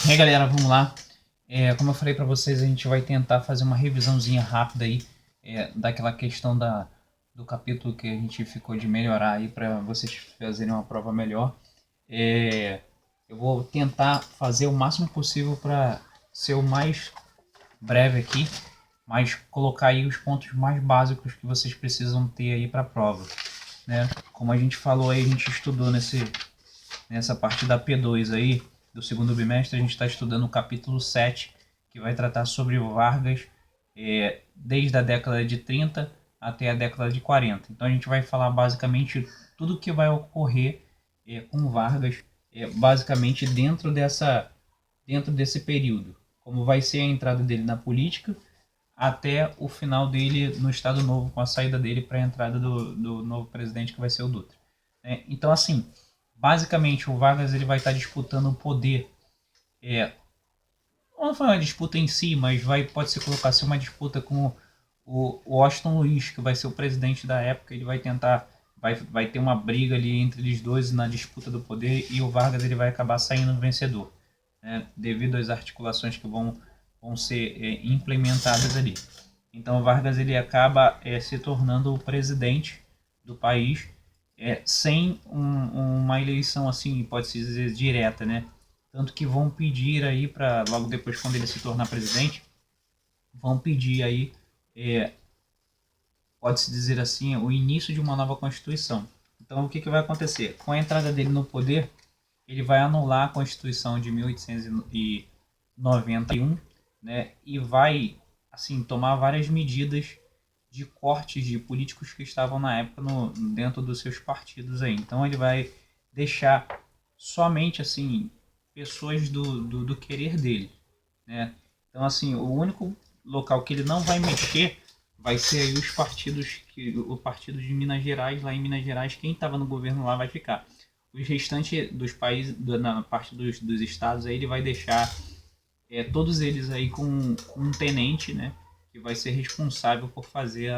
E aí galera, vamos lá. Como eu falei para vocês, a gente vai tentar fazer uma revisãozinha rápida aí daquela questão do capítulo que a gente ficou de melhorar aí para vocês fazerem uma prova melhor. Eu vou tentar fazer o máximo possível para ser o mais breve aqui, mas colocar aí os pontos mais básicos que vocês precisam ter aí para a prova, né? Como a gente falou aí, a gente estudou nessa parte da P2 aí, do segundo bimestre, a gente está estudando o capítulo 7, que vai tratar sobre Vargas desde a década de 30 até a década de 40. Então a gente vai falar basicamente tudo o que vai ocorrer com Vargas, basicamente dentro desse período. Como vai ser a entrada dele na política até o final dele no Estado Novo, com a saída dele para a entrada do novo presidente, que vai ser o Dutra. Então, assim, basicamente o Vargas ele vai estar disputando o poder. Não foi uma disputa em si, mas pode se colocar assim, uma disputa com o Washington Luiz, que vai ser o presidente da época. Ele vai tentar, vai ter uma briga ali entre eles dois na disputa do poder, e o Vargas ele vai acabar saindo vencedor, né, devido às articulações que vão ser implementadas ali. Então o Vargas ele acaba se tornando o presidente do país, sem uma eleição assim, pode-se dizer, direta, né? Tanto que vão pedir aí para, logo depois, quando ele se tornar presidente, vão pedir aí, pode-se dizer assim, o início de uma nova Constituição. Então o que vai acontecer? Com a entrada dele no poder, ele vai anular a Constituição de 1891, né, e vai assim tomar várias medidas de cortes de políticos que estavam na época dentro dos seus partidos aí. Então ele vai deixar somente assim pessoas do querer dele, né? Então assim, o único local que ele não vai mexer vai ser aí os partidos, o partido de Minas Gerais. Lá em Minas Gerais, quem estava no governo lá vai ficar. Os restantes dos países, na parte dos estados, aí ele vai deixar todos eles aí com um tenente, né, que vai ser responsável por fazer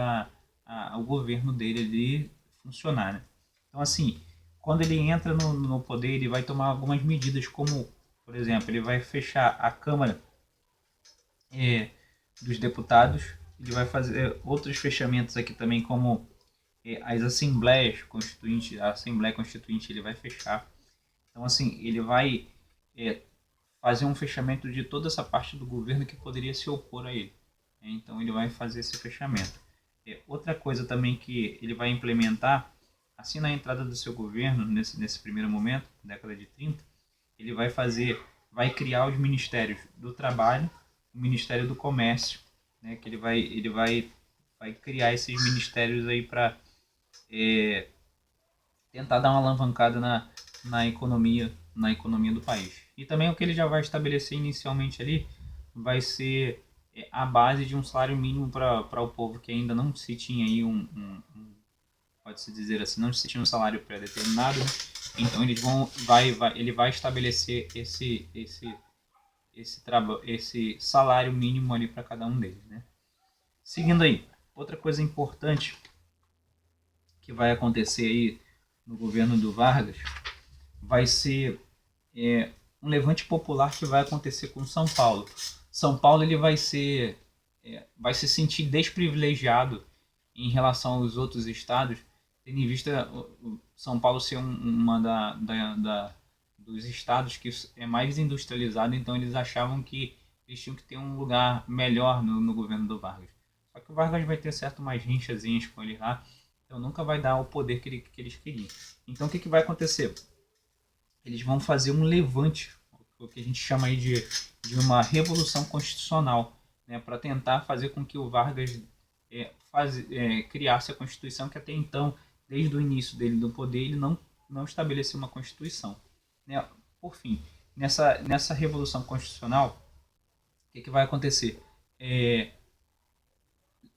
o governo dele ali funcionar, né? Então, assim, quando ele entra no poder, ele vai tomar algumas medidas, como, por exemplo, ele vai fechar a Câmara dos Deputados. Ele vai fazer outros fechamentos aqui também, como as assembleias constituintes. A Assembleia Constituinte ele vai fechar. Então, assim, ele vai fazer um fechamento de toda essa parte do governo que poderia se opor a ele. Então, ele vai fazer esse fechamento. Outra coisa também que ele vai implementar, assim na entrada do seu governo, nesse primeiro momento, década de 30, ele vai criar os ministérios do trabalho, o Ministério do Comércio, né, que vai criar esses ministérios aí para tentar dar uma alavancada na economia do país. E também o que ele já vai estabelecer inicialmente ali vai ser a base de um salário mínimo para o povo, que ainda não se tinha aí pode-se dizer assim, não se tinha um salário pré-determinado, né? Então ele vai estabelecer esse salário mínimo ali para cada um deles, né? Seguindo aí, outra coisa importante que vai acontecer aí no governo do Vargas vai ser um levante popular que vai acontecer com São Paulo. São Paulo ele vai se sentir desprivilegiado em relação aos outros estados, tendo em vista São Paulo ser uma dos estados que é mais industrializado. Então eles achavam que eles tinham que ter um lugar melhor no governo do Vargas. Só que o Vargas vai ter certo mais rinchazinhas com ele lá, então nunca vai dar o poder que eles queriam. Então o que vai acontecer? Eles vão fazer um levante, o que a gente chama aí de uma revolução constitucional, né, para tentar fazer com que o Vargas criasse a Constituição, que até então, desde o início dele no poder, ele não estabeleceu uma Constituição, né? Por fim, nessa revolução constitucional, o que vai acontecer?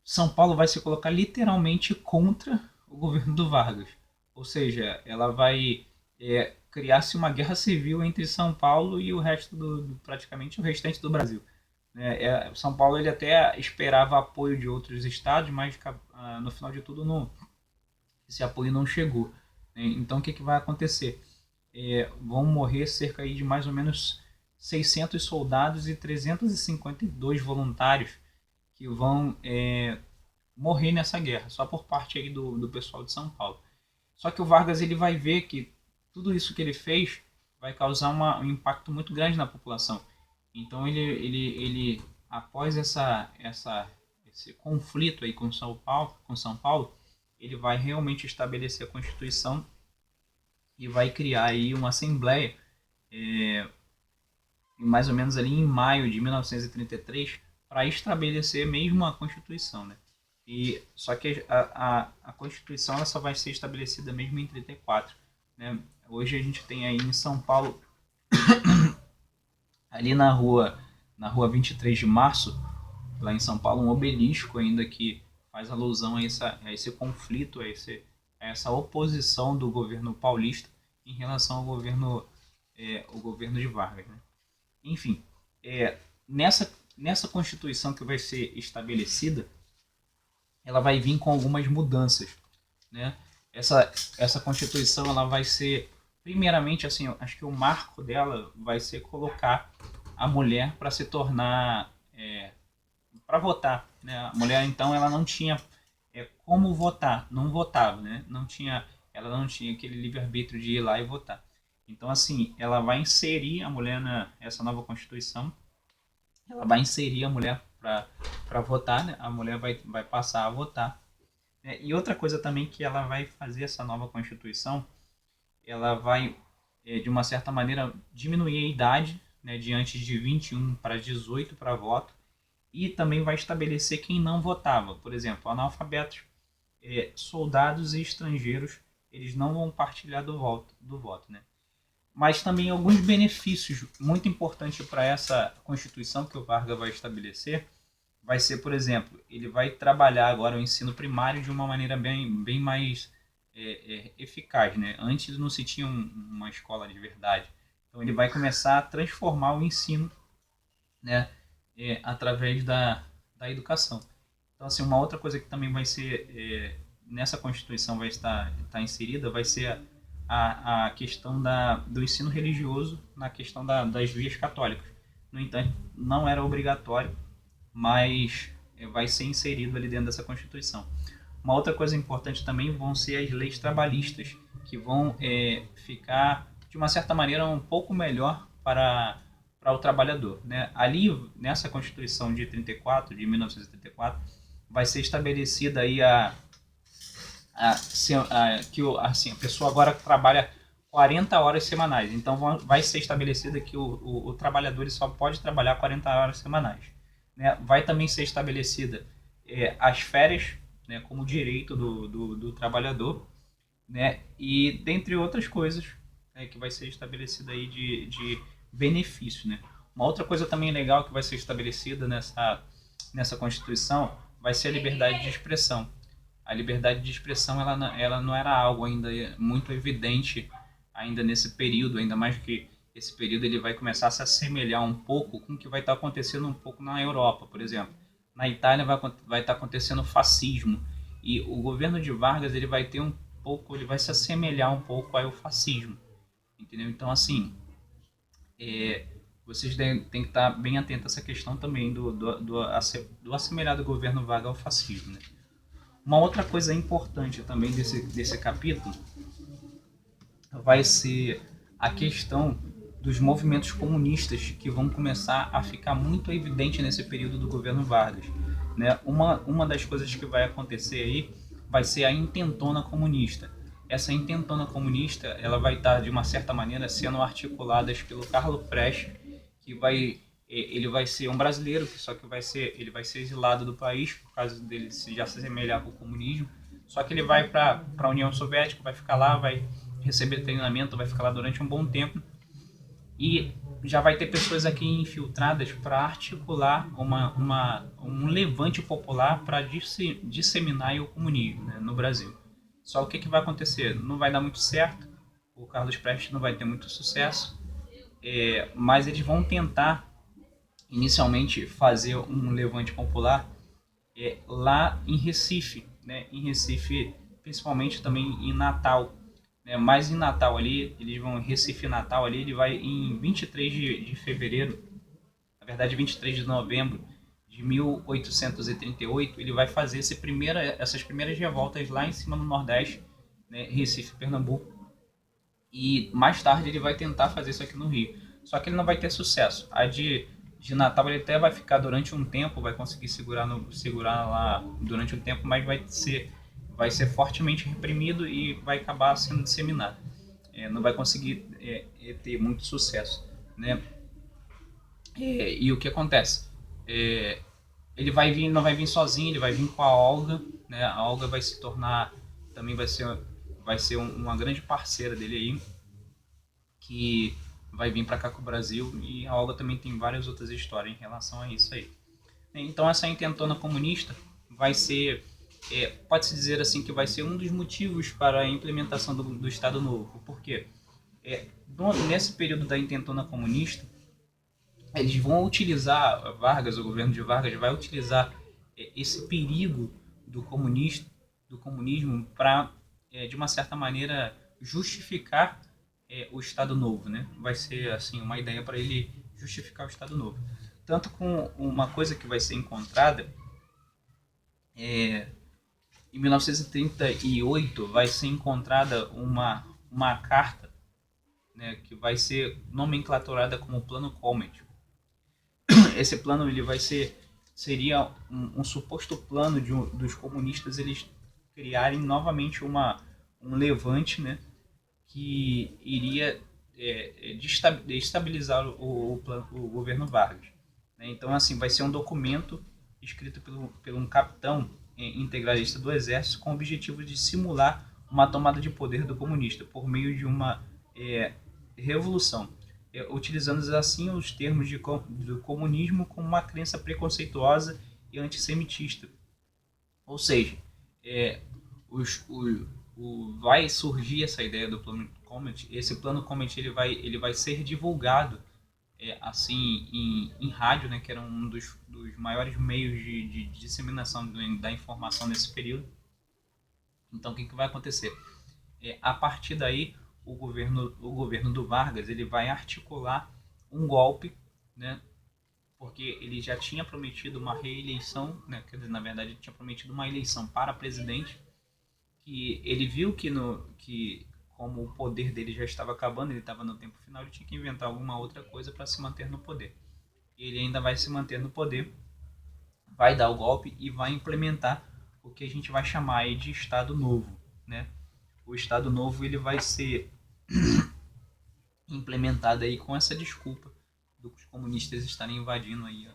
São Paulo vai se colocar literalmente contra o governo do Vargas. Ou seja, ela vai criar-se uma guerra civil entre São Paulo e o resto praticamente o restante do Brasil. São Paulo ele até esperava apoio de outros estados, mas no final de tudo esse apoio não chegou. Então o que vai acontecer? Vão morrer cerca aí de mais ou menos 600 soldados e 352 voluntários que vão morrer nessa guerra, só por parte aí do pessoal de São Paulo. Só que o Vargas ele vai ver que tudo isso que ele fez vai causar um impacto muito grande na população. Então ele após esse conflito aí com São Paulo, ele vai realmente estabelecer a Constituição e vai criar aí uma assembleia, mais ou menos ali em maio de 1933, para estabelecer mesmo a Constituição, né? E só que a Constituição ela só vai ser estabelecida mesmo em 34, né? Hoje a gente tem aí em São Paulo, ali na rua 23 de Março, lá em São Paulo, um obelisco ainda que faz alusão a esse conflito, a essa oposição do governo paulista em relação ao governo de Vargas, né? Enfim, nessa Constituição que vai ser estabelecida, ela vai vir com algumas mudanças, né? Essa Constituição ela vai ser, primeiramente, assim, acho que o marco dela vai ser colocar a mulher para se tornar, para votar, né? A mulher então ela não tinha como votar, não votava, né? Ela não tinha aquele livre-arbítrio de ir lá e votar. Então, assim, ela vai inserir a mulher nessa nova Constituição, ela vai inserir a mulher para votar, né? A mulher vai passar a votar. E outra coisa também que ela vai fazer, essa nova Constituição, ela vai, de uma certa maneira, diminuir a idade, né, de antes de 21 para 18 para voto, e também vai estabelecer quem não votava. Por exemplo, analfabetos, soldados e estrangeiros, eles não vão partilhar do voto, né? Mas também alguns benefícios muito importantes para essa Constituição que o Vargas vai estabelecer vai ser, por exemplo, ele vai trabalhar agora o ensino primário de uma maneira bem mais eficaz, né? Antes não se tinha uma escola de verdade. Então ele vai começar a transformar o ensino, né, através da educação. Então, assim, uma outra coisa que também vai ser, nessa Constituição vai estar inserida, vai ser a questão do ensino religioso na questão das vias católicas. No entanto, não era obrigatório, mas vai ser inserido ali dentro dessa Constituição. Uma outra coisa importante também vão ser as leis trabalhistas, que vão ficar, de uma certa maneira, um pouco melhor para o trabalhador, né? Ali, nessa Constituição de 1934, vai ser estabelecida aí que assim, a pessoa agora trabalha 40 horas semanais. Então vai ser estabelecida que o trabalhador só pode trabalhar 40 horas semanais, né? Vai também ser estabelecida as férias, né, como direito do trabalhador, né? E dentre outras coisas, né, que vai ser estabelecida aí de benefício, né? Uma outra coisa também legal que vai ser estabelecida nessa Constituição vai ser a liberdade de expressão. A liberdade de expressão ela não era algo ainda muito evidente ainda nesse período, ainda mais que esse período ele vai começar a se assemelhar um pouco com o que vai estar acontecendo um pouco na Europa, por exemplo. Na Itália vai estar acontecendo fascismo, e o governo de Vargas ele vai ter ele vai se assemelhar um pouco ao fascismo, entendeu? Então, assim, vocês têm que estar bem atentos a essa questão também do assemelhado governo Vargas ao fascismo, né? Uma outra coisa importante também desse capítulo vai ser a questão dos movimentos comunistas que vão começar a ficar muito evidente nesse período do governo Vargas, né? Uma das coisas que vai acontecer aí vai ser a intentona comunista. Essa intentona comunista ela vai estar, de uma certa maneira, sendo articulada pelo Carlo Prestes, que ele vai ser um brasileiro, só que ele vai ser exilado do país por causa dele já se assemelhar com o comunismo. Só que ele vai para a União Soviética, vai ficar lá, vai receber treinamento, vai ficar lá durante um bom tempo, e já vai ter pessoas aqui infiltradas para articular um levante popular para disseminar o comunismo, né, no Brasil. Só o que vai acontecer? Não vai dar muito certo, o Carlos Prestes não vai ter muito sucesso, mas eles vão tentar inicialmente fazer um levante popular lá em Recife, né? Em Recife, principalmente também em Natal, né? Mas em Natal ali, eles vão, Recife Natal ali, ele vai em 23 de fevereiro, na verdade 23 de novembro de 1838, ele vai fazer essas primeiras revoltas lá em cima no Nordeste, né? Recife, Pernambuco, e mais tarde ele vai tentar fazer isso aqui no Rio. Só que ele não vai ter sucesso. A de Natal ele até vai ficar durante um tempo, vai conseguir segurar lá durante um tempo, mas vai ser fortemente reprimido e vai acabar sendo disseminado. Não vai conseguir ter muito sucesso, né? E o que acontece? É, ele vai vir, não vai vir sozinho, ele vai vir com a Olga, né? A Olga vai se tornar, também vai ser uma grande parceira dele aí, que vai vir para cá com o Brasil, e a Olga também tem várias outras histórias em relação a isso aí. Então essa intentona comunista vai ser, pode-se dizer assim, que vai ser um dos motivos para a implementação do Estado Novo. Por quê? Nesse período da intentona comunista, eles vão utilizar, o governo de Vargas vai utilizar esse perigo do comunista, do comunismo para, de uma certa maneira, justificar o Estado Novo, né? Vai ser assim uma ideia para ele justificar o Estado Novo. Tanto com uma coisa que vai ser encontrada em 1938 vai ser encontrada uma carta, né, que vai ser nomenclaturada como Plano Comet. Esse plano ele vai ser seria um suposto plano dos comunistas eles criarem novamente um levante, né, que iria destabilizar o governo Vargas. Né? Então, assim, vai ser um documento escrito por um capitão integralista do Exército com o objetivo de simular uma tomada de poder do comunista por meio de uma revolução, utilizando assim os termos do comunismo como uma crença preconceituosa e antissemitista. Ou seja, é, os, vai surgir essa ideia do plano Comet. Esse plano Comet ele vai ser divulgado assim em rádio, né, que era um dos maiores meios de disseminação da informação nesse período. Então, o que vai acontecer? A partir daí, o governo do Vargas ele vai articular um golpe, né, porque ele já tinha prometido uma reeleição, né, quer dizer, na verdade, ele tinha prometido uma eleição para presidente, que ele viu que como o poder dele já estava acabando, ele estava no tempo final, ele tinha que inventar alguma outra coisa para se manter no poder. E ele ainda vai se manter no poder, vai dar o golpe e vai implementar o que a gente vai chamar aí de Estado Novo, né? O Estado Novo ele vai ser implementado aí com essa desculpa dos comunistas estarem invadindo aí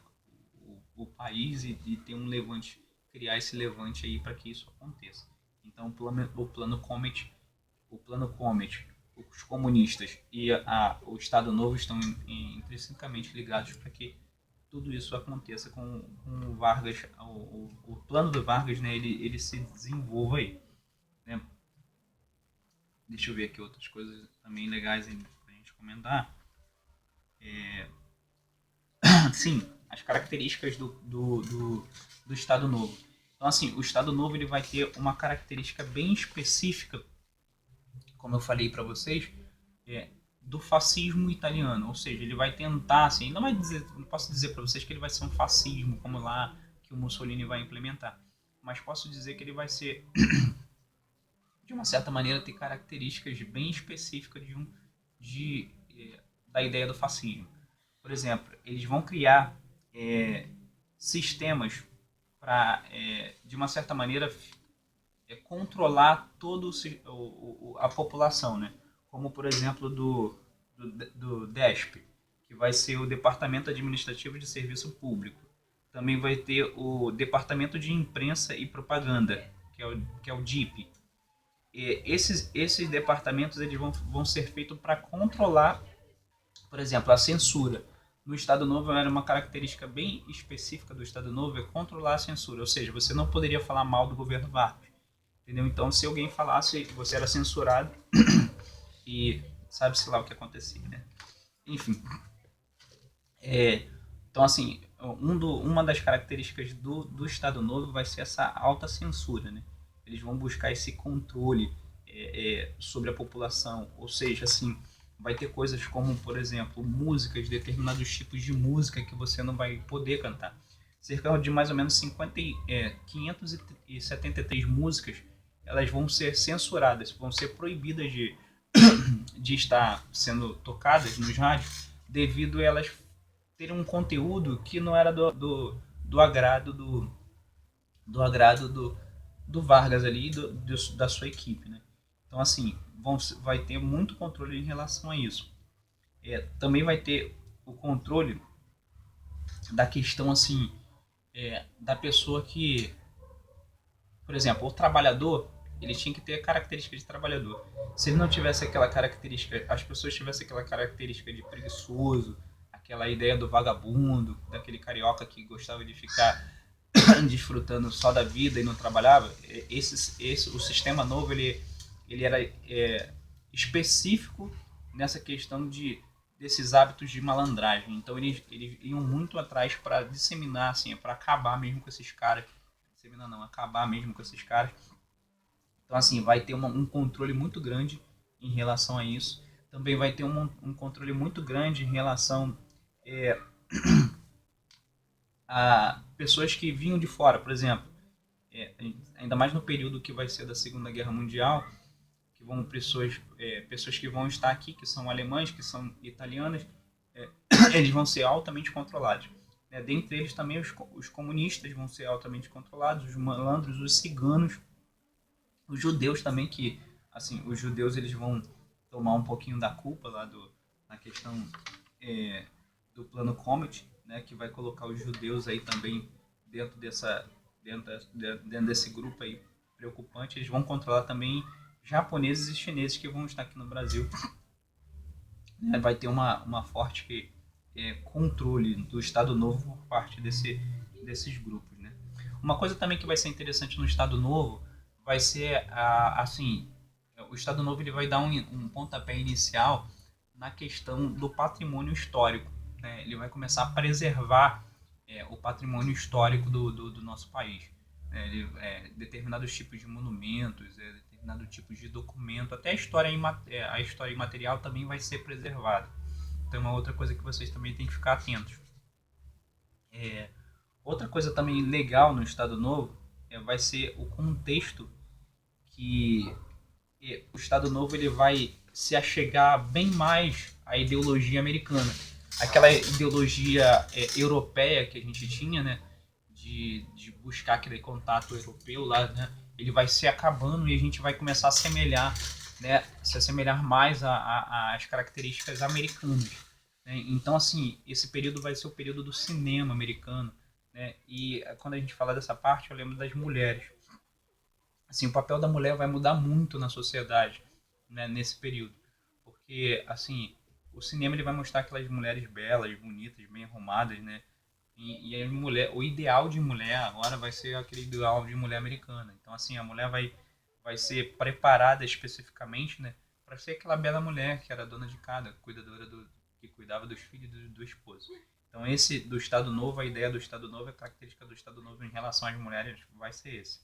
o país e ter um levante, criar esse levante aí para que isso aconteça. Então o plano Comet, os comunistas e o Estado Novo estão intrinsecamente ligados para que tudo isso aconteça com o Vargas, o plano do Vargas, né, ele se desenvolva aí. Né? Deixa eu ver aqui outras coisas também legais para a gente comentar. Sim, as características do Estado Novo. Então, assim, o Estado Novo ele vai ter uma característica bem específica, como eu falei para vocês, do fascismo italiano. Ou seja, ele vai tentar, assim, não posso dizer para vocês que ele vai ser um fascismo, como lá que o Mussolini vai implementar. Mas posso dizer que ele vai ser, de uma certa maneira, ter características bem específicas da ideia do fascismo. Por exemplo, eles vão criar sistemas para, de uma certa maneira, controlar toda a população, né? Como, por exemplo, do DESP, que vai ser o Departamento Administrativo de Serviço Público. Também vai ter o Departamento de Imprensa e Propaganda, que é o DIP. Esses departamentos eles vão ser feitos para controlar, por exemplo, a censura. No Estado Novo era uma característica bem específica do Estado Novo, é controlar a censura, ou seja, você não poderia falar mal do governo Vargas, entendeu? Então, se alguém falasse, você era censurado e sabe-se lá o que acontecia, né? Enfim, então assim, uma das características do Estado Novo vai ser essa alta censura, né? Eles vão buscar esse controle sobre a população. Ou seja, assim, vai ter coisas como, por exemplo, músicas, determinados tipos de música que você não vai poder cantar. Cerca de mais ou menos 573 músicas, elas vão ser censuradas, vão ser proibidas de estar sendo tocadas nos rádios, devido a elas terem um conteúdo que não era do agrado do Vargas ali, da sua equipe, né? Então, assim, vai ter muito controle em relação a isso. Também vai ter o controle da questão, assim, da pessoa que, por exemplo, o trabalhador, ele tinha que ter a característica de trabalhador. Se ele não tivesse aquela característica, as pessoas tivessem aquela característica de preguiçoso, aquela ideia do vagabundo, daquele carioca que gostava de ficar desfrutando só da vida e não trabalhava, o sistema novo ele era específico nessa questão desses hábitos de malandragem. Então eles iam muito atrás para disseminar, assim, para acabar mesmo com esses caras. Disseminar não, acabar mesmo com esses caras. Então, assim, vai ter um controle muito grande em relação a isso. Também vai ter um controle muito grande em relação a pessoas que vinham de fora, por exemplo, ainda mais no período que vai ser da Segunda Guerra Mundial, que vão pessoas que vão estar aqui, que são alemães, que são italianas, eles vão ser altamente controlados. Dentre eles também os comunistas vão ser altamente controlados, os malandros, os ciganos, os judeus também, que assim, os judeus eles vão tomar um pouquinho da culpa lá na questão do plano Comet, né, que vai colocar os judeus aí também dentro dentro desse grupo aí preocupante. Eles vão controlar também japoneses e chineses que vão estar aqui no Brasil. Vai ter uma forte controle do Estado Novo por parte desses grupos, né? Uma coisa também que vai ser interessante no Estado Novo vai ser assim, o Estado Novo ele vai dar um pontapé inicial na questão do patrimônio histórico, né? Ele vai começar a preservar o patrimônio histórico do nosso país, né? Determinados tipos de monumentos, determinados tipos de documento, até a história imaterial também vai ser preservada. Então é uma outra coisa que vocês também têm que ficar atentos. Outra coisa também legal no Estado Novo vai ser o contexto que o Estado Novo ele vai se achegar bem mais à ideologia americana. Aquela ideologia europeia que a gente tinha, né, de buscar aquele contato europeu lá, né, ele vai se acabando e a gente vai começar a assemelhar, né, se assemelhar mais às características americanas. Né? Então, assim, esse período vai ser o período do cinema americano. Né? E quando a gente fala dessa parte, eu lembro das mulheres. Assim, o papel da mulher vai mudar muito na sociedade, né, nesse período. Porque, assim, o cinema ele vai mostrar aquelas mulheres belas, bonitas, bem arrumadas, né? E a mulher, o ideal de mulher agora vai ser aquele ideal de mulher americana. Então, assim, a mulher vai ser preparada especificamente, né, para ser aquela bela mulher que era dona de casa, cuidadora que cuidava dos filhos e do esposo. Então, esse do Estado Novo, a ideia do Estado Novo, a característica do Estado Novo em relação às mulheres vai ser esse.